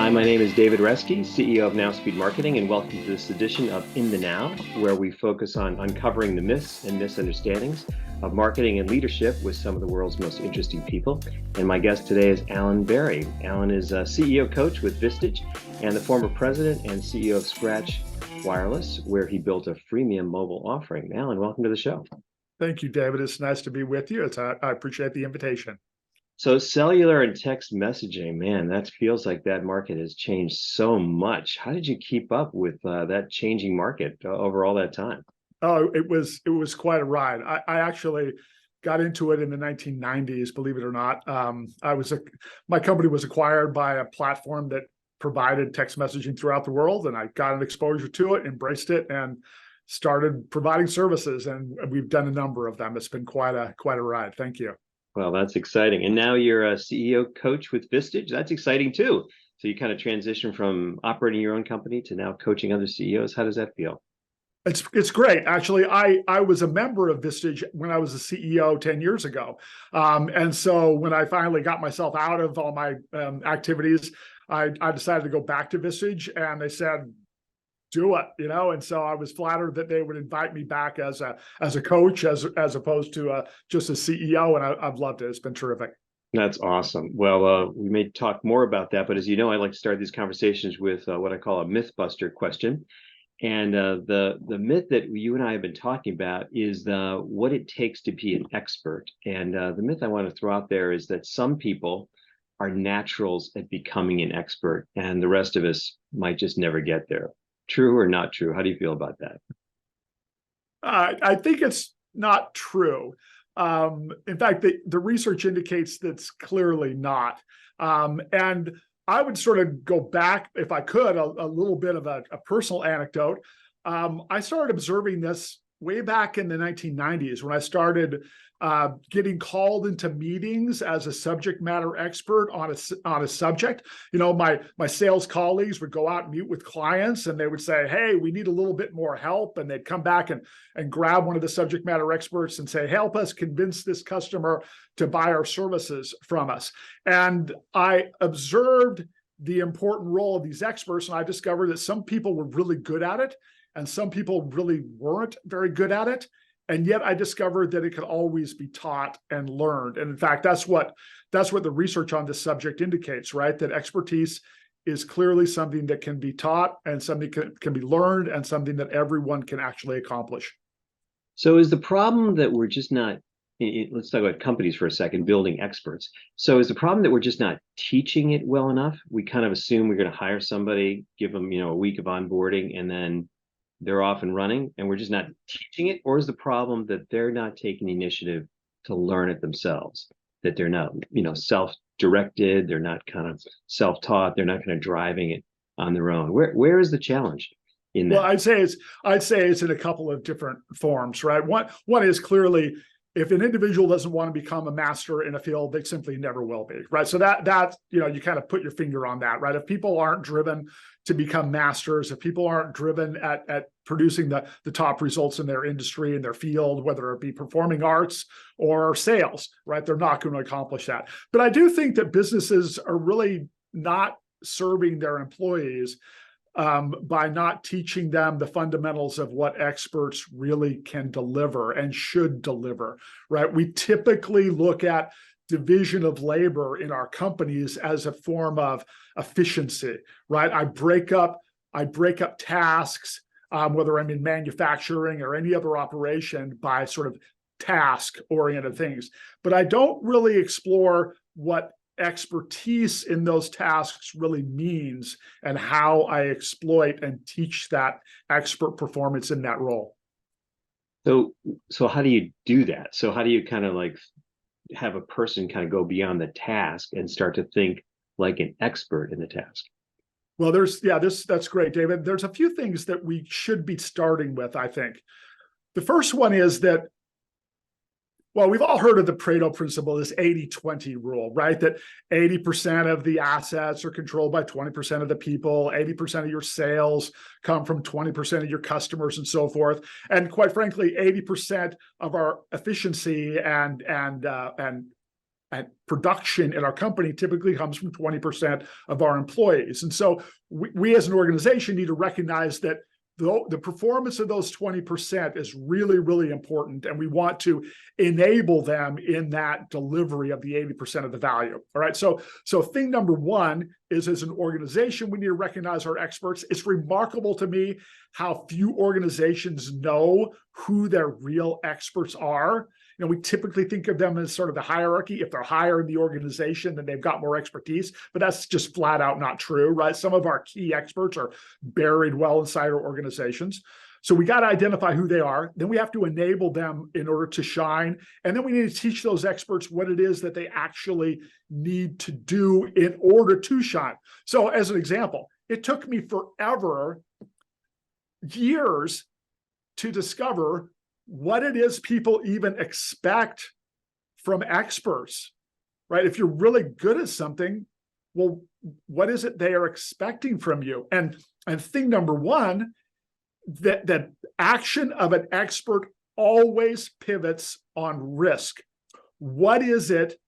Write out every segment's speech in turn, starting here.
Hi, my name is David Reske, CEO of Nowspeed Marketing, and welcome to this edition of In the Now, where we focus on uncovering the myths and misunderstandings of marketing and leadership with some of the world's most interesting people. And my guest today is Alan Berrey. Alan is a CEO coach with Vistage and the former president and CEO of Scratch Wireless, where he built a freemium mobile offering. Alan, welcome to the show. Thank you, David. It's nice to be with you. I appreciate the invitation. So cellular and text messaging, man, that feels like that market has changed so much. How did you keep up with that changing market over all that time? Oh, it was quite a ride. I actually got into it in the 1990s, believe it or not. My company was acquired by a platform that provided text messaging throughout the world, and I got an exposure to it, embraced it, and started providing services. And we've done a number of them. It's been quite a ride. Thank you. Well, that's exciting. And now you're a CEO coach with Vistage. That's exciting too. So you kind of transition from operating your own company to now coaching other CEOs. How does that feel? It's great. Actually, I was a member of Vistage when I was a CEO 10 years ago. And so when I finally got myself out of all my activities, I decided to go back to Vistage, and they said, do it, and so I was flattered that they would invite me back as a coach as opposed to just a CEO, and I've loved it. It's been terrific. That's awesome. Well, we may talk more about that, but as you know, I like to start these conversations with what I call a mythbuster question. And the myth that you and I have been talking about is what it takes to be an expert. And the myth I want to throw out there is that some people are naturals at becoming an expert, and the rest of us might just never get there. True or not true? How do you feel about that? I think it's not true. In fact, the research indicates that's clearly not. And I would sort of go back, if I could, a little bit of a personal anecdote. I started observing this way back in the 1990s when I started getting called into meetings as a subject matter expert on a subject. My sales colleagues would go out and meet with clients, and they would say, hey, we need a little bit more help. And they'd come back and grab one of the subject matter experts and say, help us convince this customer to buy our services from us. And I observed the important role of these experts, and I discovered that some people were really good at it, and some people really weren't very good at it. And yet I discovered that it could always be taught and learned. And in fact, that's what the research on this subject indicates, right? That expertise is clearly something that can be taught, and something can be learned, and something that everyone can actually accomplish. So is the problem that we're just not, let's talk about companies for a second, building experts. So is the problem that we're just not teaching it well enough? We kind of assume we're going to hire somebody, give them, a week of onboarding, and then they're off and running, and we're just not teaching it? Or is the problem that they're not taking the initiative to learn it themselves, that they're not, self-directed, they're not kind of self-taught, they're not kind of driving it on their own? Where is the challenge in that? Well, I'd say it's in a couple of different forms, right? One is clearly, if an individual doesn't want to become a master in a field, they simply never will be, right? So that you kind of put your finger on that, right? If people aren't driven to become masters, if people aren't driven at producing the top results in their industry, in their field, whether it be performing arts or sales, right? They're not going to accomplish that. But I do think that businesses are really not serving their employees by not teaching them the fundamentals of what experts really can deliver and should deliver, right? We typically look at division of labor in our companies as a form of efficiency, right? I break up tasks, whether I'm in manufacturing or any other operation, by sort of task-oriented things. But I don't really explore what expertise in those tasks really means, and how I exploit and teach that expert performance in that role. So how do you do that? So how do you kind of like have a person kind of go beyond the task and start to think like an expert in the task? Well, that's great, David. There's a few things that we should be starting with, I think. The first one is that, well, we've all heard of the Pareto principle, this 80-20 rule, right? That 80% of the assets are controlled by 20% of the people, 80% of your sales come from 20% of your customers, and so forth. And quite frankly, 80% of our efficiency and and production in our company typically comes from 20% of our employees. And so we as an organization need to recognize that the performance of those 20% is really, really important. And we want to enable them in that delivery of the 80% of the value. All right. So thing number one is, as an organization, we need to recognize our experts. It's remarkable to me how few organizations know who their real experts are. You know, we typically think of them as sort of the hierarchy. If they're higher in the organization, then they've got more expertise, but that's just flat out not true, right? Some of our key experts are buried well inside our organizations. So we got to identify who they are. Then we have to enable them in order to shine. And then we need to teach those experts what it is that they actually need to do in order to shine. So as an example, it took me forever, years, to discover what it is people even expect from experts, right? If you're really good at something, well, what is it they are expecting from you? And thing number one, that action of an expert always pivots on risk. What is it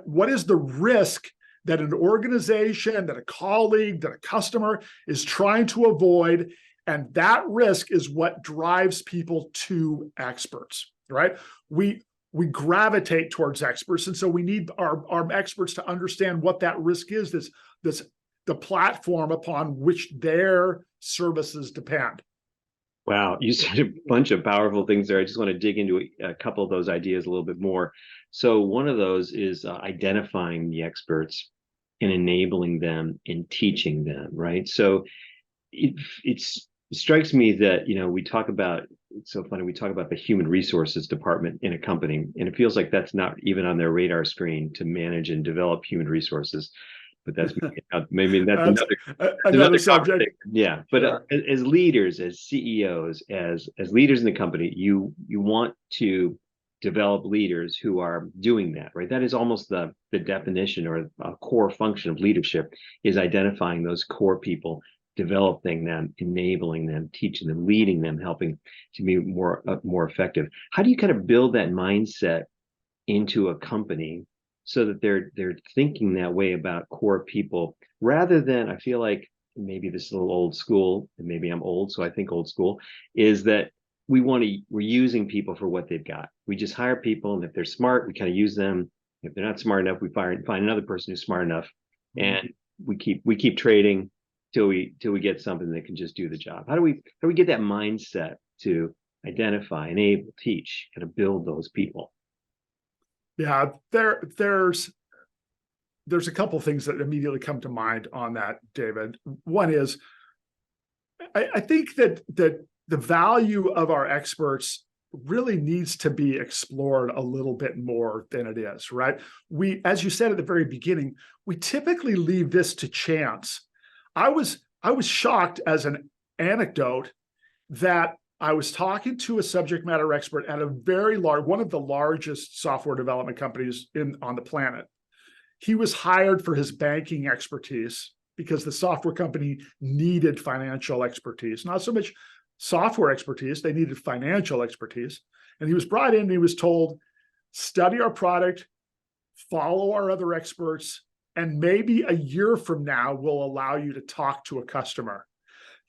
what is the risk that an organization, that a colleague, that a customer is trying to avoid? And that risk is what drives people to experts, right? We gravitate towards experts. And so we need our experts to understand what that risk is, the platform upon which their services depend. Wow, you said a bunch of powerful things there. I just want to dig into a couple of those ideas a little bit more. So one of those is identifying the experts and enabling them and teaching them, right? So it strikes me that, we talk about, it's so funny, we talk about the human resources department in a company, and it feels like that's not even on their radar screen to manage and develop human resources. But that's maybe that's another subject. Yeah, but sure. As leaders, as CEOs, as leaders in the company, you want to develop leaders who are doing that, right? That is almost the definition or a core function of leadership, is identifying those core people, developing them, enabling them, teaching them, leading them, helping to be more effective. How do you kind of build that mindset into a company so that they're thinking that way about core people, rather than, I feel like maybe this is a little old school, and maybe I'm old, so I think old school, is that we're using people for what they've got. We just hire people, and if they're smart, we kind of use them. If they're not smart enough, we find another person who's smart enough, and we keep trading till we get something that can just do the job. How do we get that mindset to identify, enable, teach, kind of build those people? Yeah, there's a couple of things that immediately come to mind on that, David. One is, I think that the value of our experts really needs to be explored a little bit more than it is, right? We, as you said at the very beginning, we typically leave this to chance. I was shocked, as an anecdote, that I was talking to a subject matter expert at a very large, one of the largest software development companies on the planet. He was hired for his banking expertise because the software company needed financial expertise, not so much software expertise, they needed financial expertise. And he was brought in and he was told, study our product, follow our other experts, and maybe a year from now, we'll allow you to talk to a customer.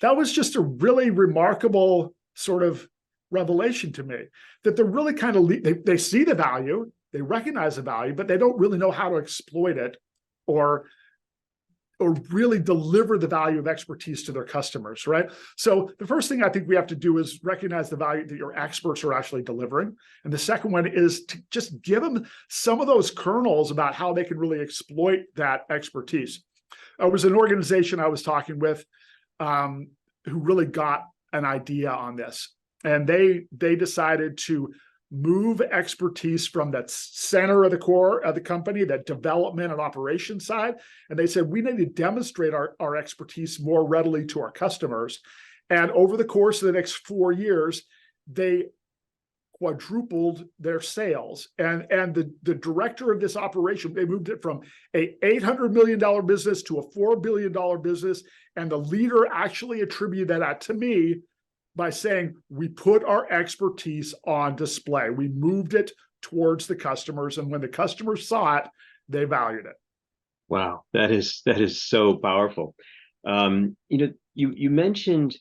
That was just a really remarkable sort of revelation to me, that they're really kind of, they see the value, they recognize the value, but they don't really know how to exploit it or really deliver the value of expertise to their customers, right? So the first thing I think we have to do is recognize the value that your experts are actually delivering. And the second one is to just give them some of those kernels about how they can really exploit that expertise. There was an organization I was talking with who really got an idea on this. And they decided to move expertise from that center of the core of the company, that development and operations side. And they said, we need to demonstrate our expertise more readily to our customers. And over the course of the next 4 years, they quadrupled their sales. And the director of this operation, they moved it from a $800 million business to a $4 billion business. And the leader actually attributed that to me by saying, we put our expertise on display. We moved it towards the customers. And when the customers saw it, they valued it. Wow, that is so powerful. You mentioned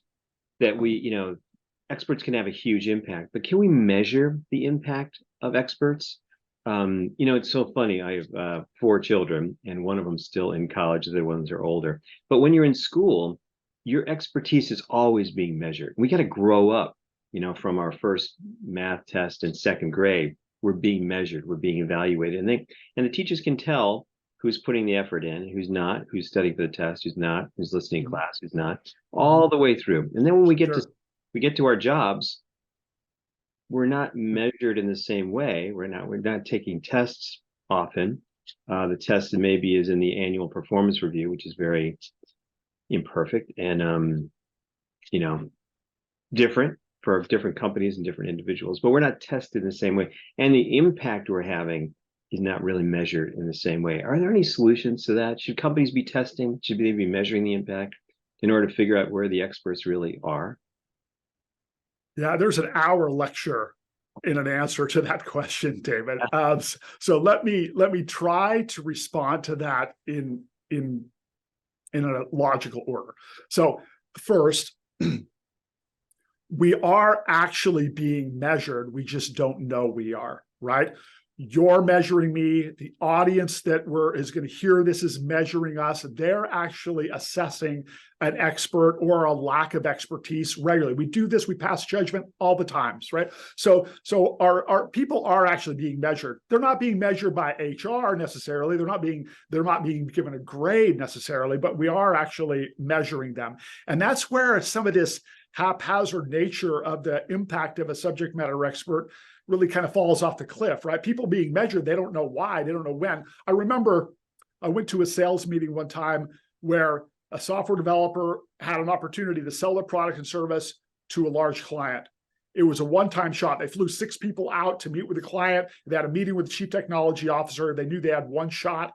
that experts can have a huge impact, but can we measure the impact of experts? It's so funny. I have 4 children, and one of them's still in college. The other ones are older. But when you're in school, your expertise is always being measured. We got to grow up, from our first math test in second grade. We're being measured. We're being evaluated, and the teachers can tell who's putting the effort in, who's not, who's studying for the test, who's not, who's listening in class, who's not, all the way through. And then when we get to our jobs, we're not measured in the same way. We're not taking tests often. The test maybe is in the annual performance review, which is very imperfect and different for different companies and different individuals. But we're not tested in the same way, and the impact we're having is not really measured in the same way. Are there any solutions to that? Should companies be testing? Should they be measuring the impact in order to figure out where the experts really are? Yeah, there's an hour lecture in an answer to that question, David. So let me try to respond to that in a logical order. So first, we are actually being measured. We just don't know we are, right? You're measuring me. The audience that is going to hear this is measuring us. They're actually assessing an expert or a lack of expertise regularly. We do this. We pass judgment all the times, right? So our people are actually being measured. They're not being measured by HR necessarily. They're not being given a grade necessarily, but we are actually measuring them. And that's where some of this haphazard nature of the impact of a subject matter expert really kind of falls off the cliff, right? People being measured, they don't know why, they don't know when. I remember I went to a sales meeting one time where a software developer had an opportunity to sell their product and service to a large client. It was a one-time shot. They flew 6 people out to meet with the client. They had a meeting with the chief technology officer. They knew they had one shot,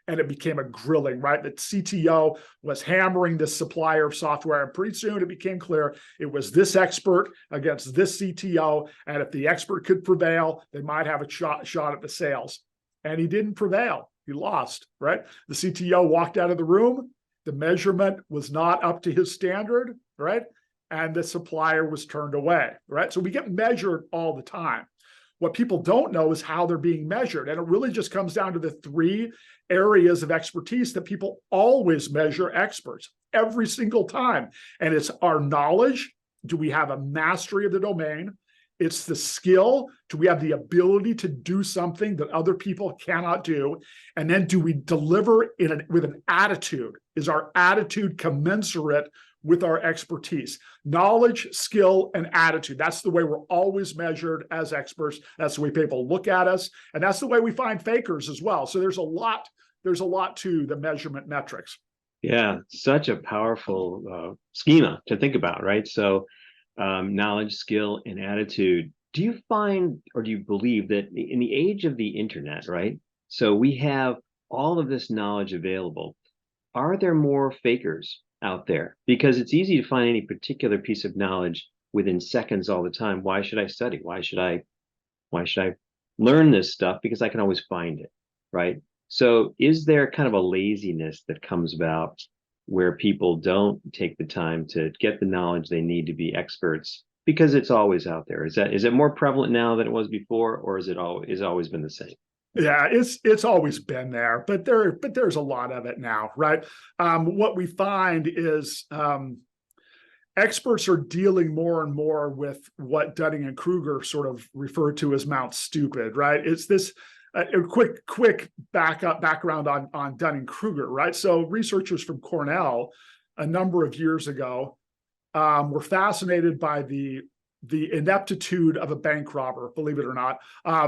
and it became a grilling, right? The CTO was hammering this supplier of software, and pretty soon it became clear it was this expert against this CTO, and if the expert could prevail, they might have a shot at the sales. And he didn't prevail. He lost, right? The CTO walked out of the room. The measurement was not up to his standard, right? And the supplier was turned away, right? So we get measured all the time. What people don't know is how they're being measured. And it really just comes down to the 3 areas of expertise that people always measure experts every single time. And it's our knowledge. Do we have a mastery of the domain? It's the skill. Do we have the ability to do something that other people cannot do? And then do we deliver with an attitude? Is our attitude commensurate with our expertise? Knowledge, skill, and attitude. That's the way we're always measured as experts. That's the way people look at us. And that's the way we find fakers as well. So there's a lot to the measurement metrics. Yeah, such a powerful schema to think about, right? So knowledge, skill, and attitude. Do you find, or do you believe that in the age of the internet, right? So we have all of this knowledge available. Are there more fakers out there? Because it's easy to find any particular piece of knowledge within seconds all the time. Why should I study? Why should I learn this stuff? Because I can always find it, right? So is there kind of a laziness that comes about where people don't take the time to get the knowledge they need to be experts because it's always out there? Is it more prevalent now than it was before, or is it always been the same? Yeah, it's always been there, but there's a lot of it now, right? What we find is experts are dealing more and more with what Dunning-Kruger sort of referred to as Mount Stupid, right? It's this a quick background on Dunning-Kruger, right? So researchers from Cornell a number of years ago were fascinated by the ineptitude of a bank robber, believe it or not.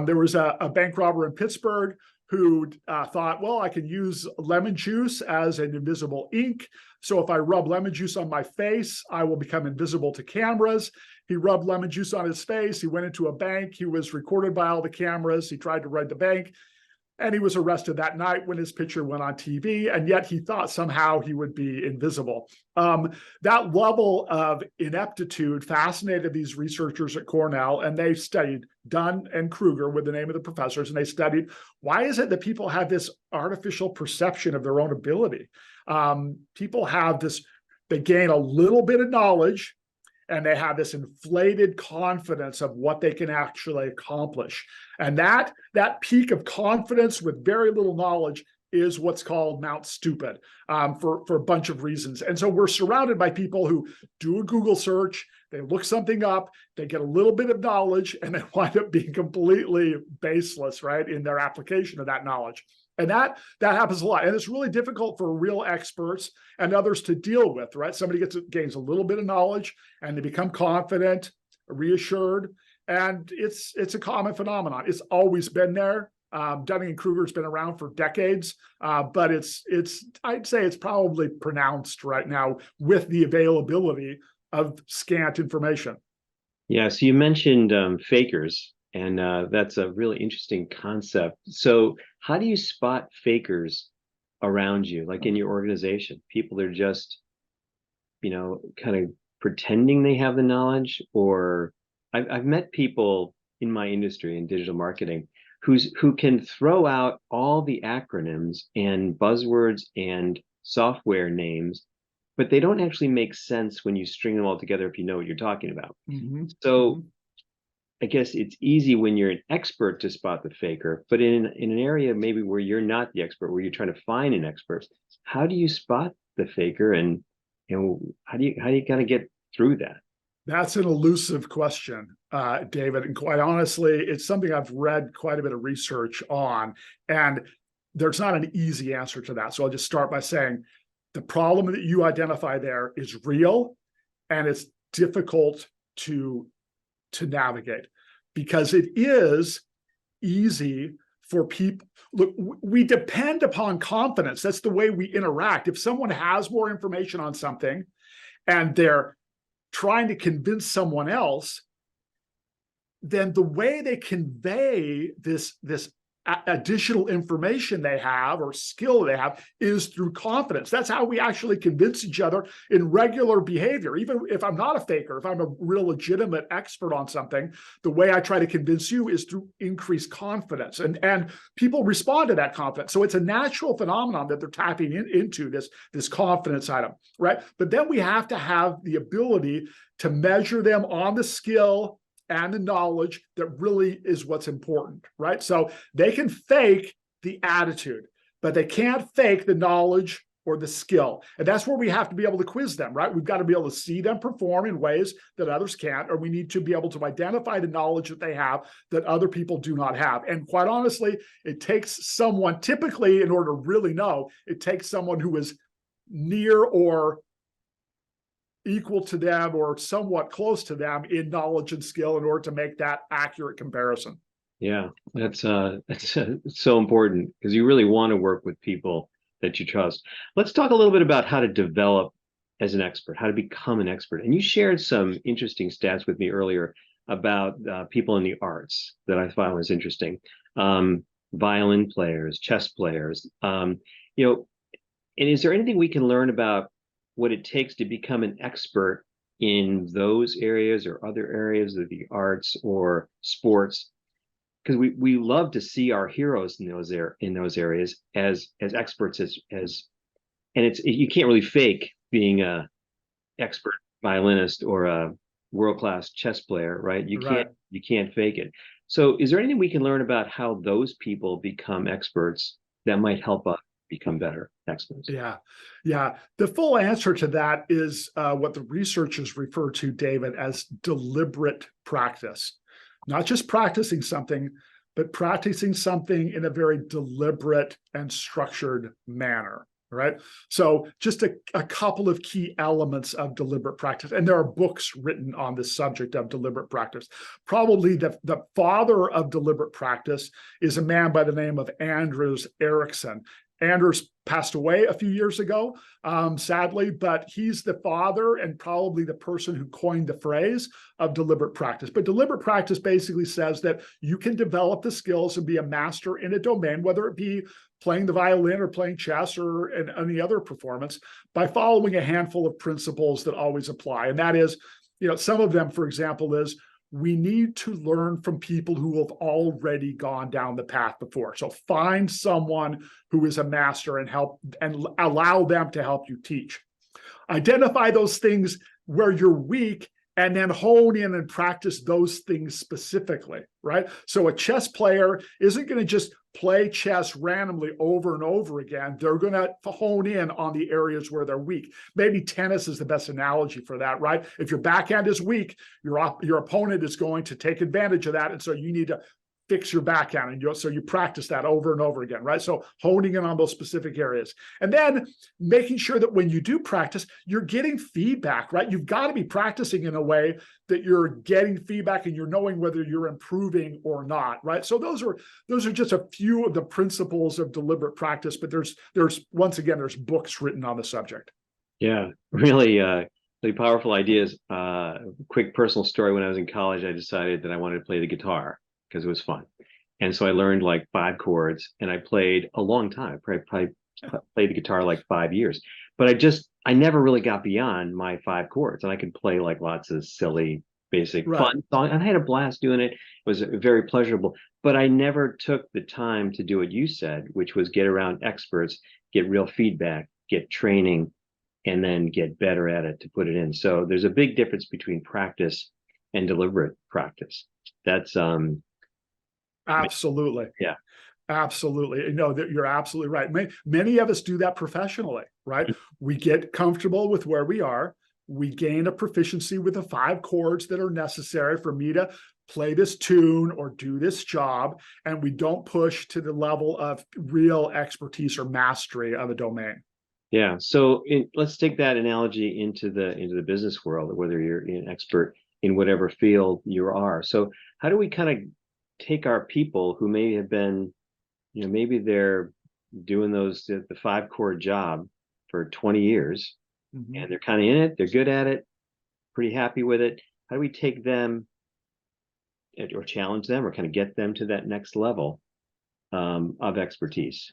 There was a bank robber in Pittsburgh who thought, well, I can use lemon juice as an invisible ink. So if I rub lemon juice on my face, I will become invisible to cameras. He rubbed lemon juice on his face. He went into a bank. He was recorded by all the cameras. He tried to rob the bank. And he was arrested that night when his picture went on TV, and yet he thought somehow he would be invisible. That level of ineptitude fascinated these researchers at Cornell, and they studied Dunning-Kruger with the name of the professors, and they studied, why is it that people have this artificial perception of their own ability? People have this, they gain a little bit of knowledge, and they have this inflated confidence of what they can actually accomplish. And that peak of confidence with very little knowledge is what's called Mount Stupid, for a bunch of reasons. And so we're surrounded by people who do a Google search, they look something up, they get a little bit of knowledge, and they wind up being completely baseless, right, in their application of that knowledge. And that happens a lot. And it's really difficult for real experts and others to deal with, right? Somebody gains a little bit of knowledge and they become confident, reassured, and it's a common phenomenon. It's always been there. Dunning-Kruger's been around for decades, but I'd say it's probably pronounced right now with the availability of scant information. Yeah, so you mentioned fakers, and that's a really interesting concept. So how do you spot fakers around you, like in your organization? People that are just, kind of pretending they have the knowledge, or I've met people in my industry in digital marketing who can throw out all the acronyms and buzzwords and software names, but they don't actually make sense when you string them all together if you know what you're talking about. Mm-hmm. So I guess it's easy when you're an expert to spot the faker, but in an area maybe where you're not the expert, where you're trying to find an expert, how do you spot the faker, and how do you kind of get through that? That's an elusive question, David. And quite honestly, it's something I've read quite a bit of research on, and there's not an easy answer to that. So I'll just start by saying the problem that you identify there is real, and it's difficult to navigate, because it is easy for people. Look, we depend upon confidence. That's the way we interact. If someone has more information on something and they're trying to convince someone else, then the way they convey this additional information they have or skill they have is through confidence. That's how we actually convince each other in regular behavior. Even if I'm not a faker, if I'm a real legitimate expert on something, the way I try to convince you is through increased confidence. And people respond to that confidence. So it's a natural phenomenon that they're tapping into this confidence item, right? But then we have to have the ability to measure them on the skill and the knowledge that really is what's important, right? So they can fake the attitude, but they can't fake the knowledge or the skill. And that's where we have to be able to quiz them, right? We've got to be able to see them perform in ways that others can't, or we need to be able to identify the knowledge that they have that other people do not have. And quite honestly, it takes someone, typically in order to really know, it takes someone who is near or equal to them or somewhat close to them in knowledge and skill in order to make that accurate comparison. Yeah, that's so important, because you really want to work with people that you trust. Let's talk a little bit about how to develop as an expert, how to become an expert. And you shared some interesting stats with me earlier about people in the arts that I found was interesting. Violin players, chess players. And is there anything we can learn about what it takes to become an expert in those areas or other areas of the arts or sports? Because we love to see our heroes in those areas as experts, and you can't really fake being a expert violinist or a world-class chess player, right? You can't fake it. So is there anything we can learn about how those people become experts that might help us become better experts? Yeah. The full answer to that is what the researchers refer to, David, as deliberate practice. Not just practicing something, but practicing something in a very deliberate and structured manner, right? So just a couple of key elements of deliberate practice. And there are books written on this subject of deliberate practice. Probably the father of deliberate practice is a man by the name of Anders Ericsson. Anders passed away a few years ago, sadly, but he's the father and probably the person who coined the phrase of deliberate practice. But deliberate practice basically says that you can develop the skills and be a master in a domain, whether it be playing the violin or playing chess or any other performance, by following a handful of principles that always apply. And that is, some of them, for example, is we need to learn from people who have already gone down the path before. So find someone who is a master and allow them to help you teach. Identify those things where you're weak and then hone in and practice those things specifically, right? So a chess player isn't going to just play chess randomly over and over again. They're going to hone in on the areas where they're weak. Maybe tennis is the best analogy for that, right? If your backhand is weak, your opponent is going to take advantage of that. And so you need to fix your backhand. And so you practice that over and over again, right? So honing in on those specific areas. And then making sure that when you do practice, you're getting feedback, right? You've got to be practicing in a way that you're getting feedback and you're knowing whether you're improving or not, right? So those are just a few of the principles of deliberate practice, but there's once again, there's books written on the subject. Yeah, really powerful ideas. Quick personal story. When I was in college, I decided that I wanted to play the guitar because it was fun. And so I learned like 5 chords and I played a long time. I probably played the guitar like 5 years, but I never really got beyond my 5 chords, and I could play like lots of silly, basic fun songs. And I had a blast doing it. It was very pleasurable, but I never took the time to do what you said, which was get around experts, get real feedback, get training, and then get better at it to put it in. So there's a big difference between practice and deliberate practice. That's absolutely. Yeah. Absolutely. No, that you're absolutely right. Many of us do that professionally, right? We get comfortable with where we are. We gain a proficiency with the 5 chords that are necessary for me to play this tune or do this job. And we don't push to the level of real expertise or mastery of a domain. Yeah. So let's take that analogy into the business world, whether you're an expert in whatever field you are. So how do we kind of take our people who may have been, maybe they're doing the 5 chord job for 20 years, and they're kind of in it, they're good at it, pretty happy with it. How do we take them or challenge them or kind of get them to that next level of expertise?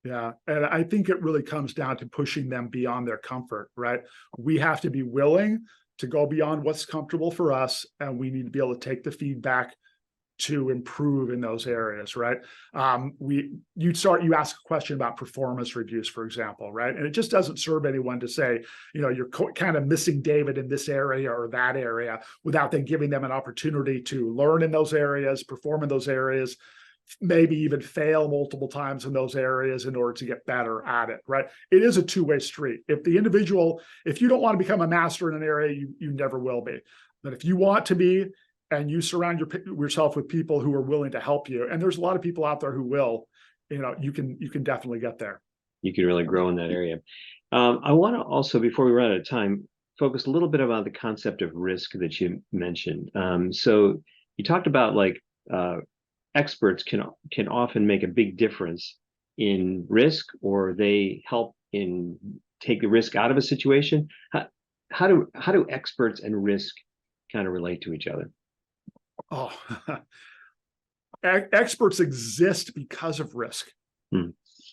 Yeah. And I think it really comes down to pushing them beyond their comfort, right? We have to be willing to go beyond what's comfortable for us, and we need to be able to take the feedback to improve in those areas, right? You ask a question about performance reviews, for example, right? And it just doesn't serve anyone to say, you're kind of missing David in this area or that area without then giving them an opportunity to learn in those areas, perform in those areas, maybe even fail multiple times in those areas in order to get better at it, right? It is a two-way street. If you don't want to become a master in an area, you never will be. But if you want to be, and you surround yourself with people who are willing to help you, and there's a lot of people out there who will, you can definitely get there. You can really grow in that area. I want to also, before we run out of time, focus a little bit about the concept of risk that you mentioned. So you talked about experts can often make a big difference in risk, or they help in take the risk out of a situation. How do experts and risk kind of relate to each other? Oh, experts exist because of risk.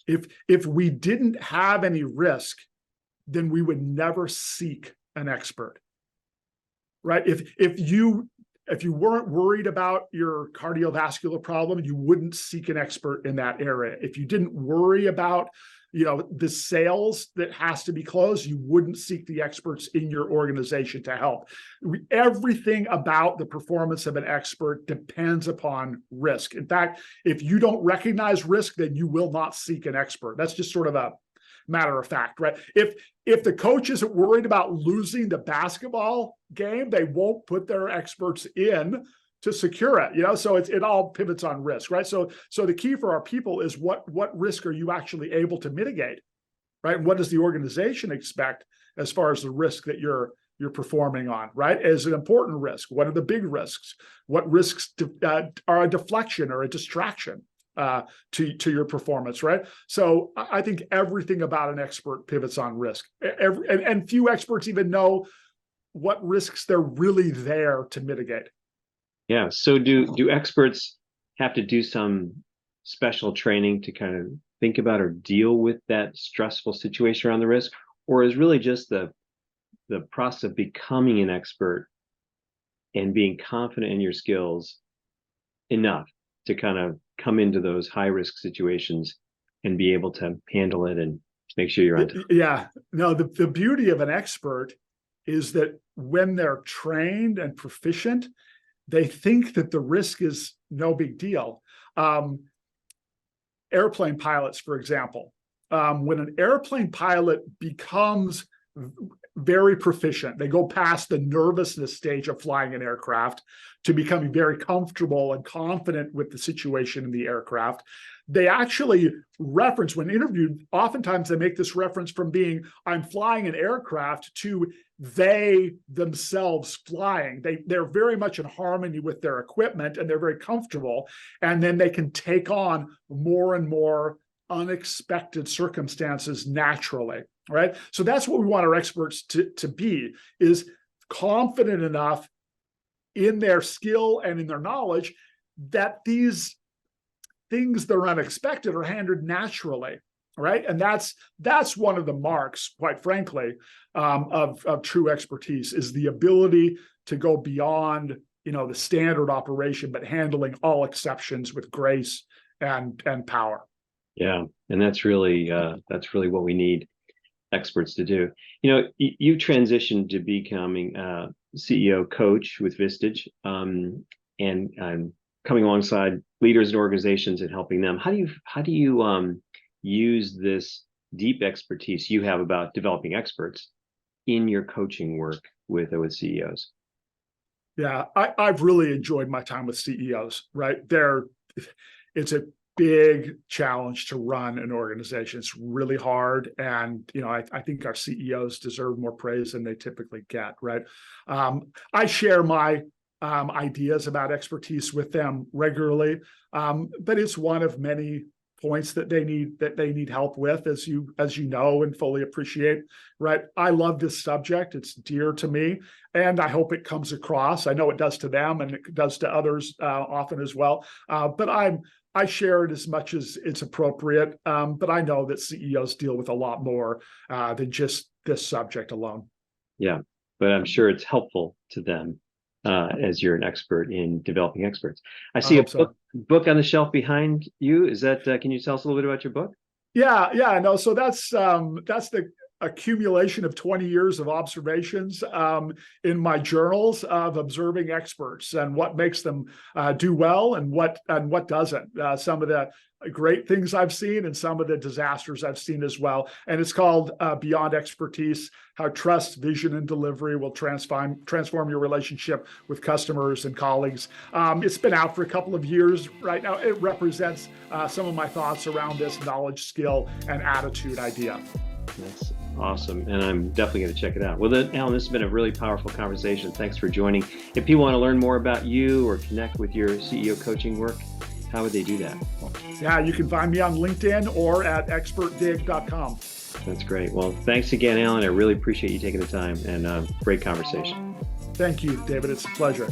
If we didn't have any risk, then we would never seek an expert, right? If you weren't worried about your cardiovascular problem, you wouldn't seek an expert in that area. If you didn't worry about the sales that has to be closed, you wouldn't seek the experts in your organization to help. Everything about the performance of an expert depends upon risk. In fact, if you don't recognize risk, then you will not seek an expert. That's just sort of a matter of fact, right? If the coach isn't worried about losing the basketball game, they won't put their experts in to secure it, so it all pivots on risk, right? So the key for our people is what risk are you actually able to mitigate, right? And what does the organization expect as far as the risk that you're performing on, right? Is an important risk. What are the big risks? What risks are a deflection or a distraction, to your performance, right? So I think everything about an expert pivots on risk. And few experts even know what risks they're really there to mitigate. Yeah. So do experts have to do some special training to kind of think about or deal with that stressful situation around the risk, or is really just the process of becoming an expert and being confident in your skills enough to kind of come into those high risk situations and be able to handle it and make sure you're on top? Yeah, no, the beauty of an expert is that when they're trained and proficient, they think that the risk is no big deal. Airplane pilots, for example, when an airplane pilot becomes very proficient, they go past the nervousness stage of flying an aircraft to becoming very comfortable and confident with the situation in the aircraft. They actually reference, when interviewed, oftentimes they make this reference from being, I'm flying an aircraft, to they themselves flying. They're very much in harmony with their equipment and they're very comfortable. And then they can take on more and more unexpected circumstances naturally, right? So that's what we want our experts to be, is confident enough in their skill and in their knowledge that these things that are unexpected are handled naturally, right? And that's one of the marks, quite frankly, of true expertise, is the ability to go beyond, the standard operation, but handling all exceptions with grace and power. Yeah, and that's really what we need experts to do. You transitioned to becoming a CEO coach with Vistage, and coming alongside leaders and organizations and helping them. How do you use this deep expertise you have about developing experts in your coaching work with CEOs? Yeah, I've really enjoyed my time with CEOs, right? It's a big challenge to run an organization. It's really hard. And, I think our CEOs deserve more praise than they typically get, right? I share my ideas about expertise with them regularly, but it's one of many points that they need help with, as you know and fully appreciate, right? I love this subject. It's dear to me, and I hope it comes across. I know it does to them, and it does to others often as well. But I share it as much as it's appropriate. But I know that CEOs deal with a lot more than just this subject alone. Yeah, but I'm sure it's helpful to them as you're an expert in developing experts. I see a book on the shelf behind you. Is that? Can you tell us a little bit about your book? Yeah, no. So that's the accumulation of 20 years of observations in my journals of observing experts and what makes them do well and what doesn't. Some of the great things I've seen and some of the disasters I've seen as well. And it's called Beyond Expertise: How Trust, Vision, and Delivery Will Transform Your Relationship with Customers and Colleagues. It's been out for a couple of years right now. It represents some of my thoughts around this knowledge, skill, and attitude idea. That's awesome. And I'm definitely going to check it out. Well, then, Alan, this has been a really powerful conversation. Thanks for joining. If people want to learn more about you or connect with your CEO coaching work, how would they do that? Yeah, you can find me on LinkedIn or at expertdig.com. That's great. Well, thanks again, Alan. I really appreciate you taking the time, and great conversation. Thank you, David. It's a pleasure.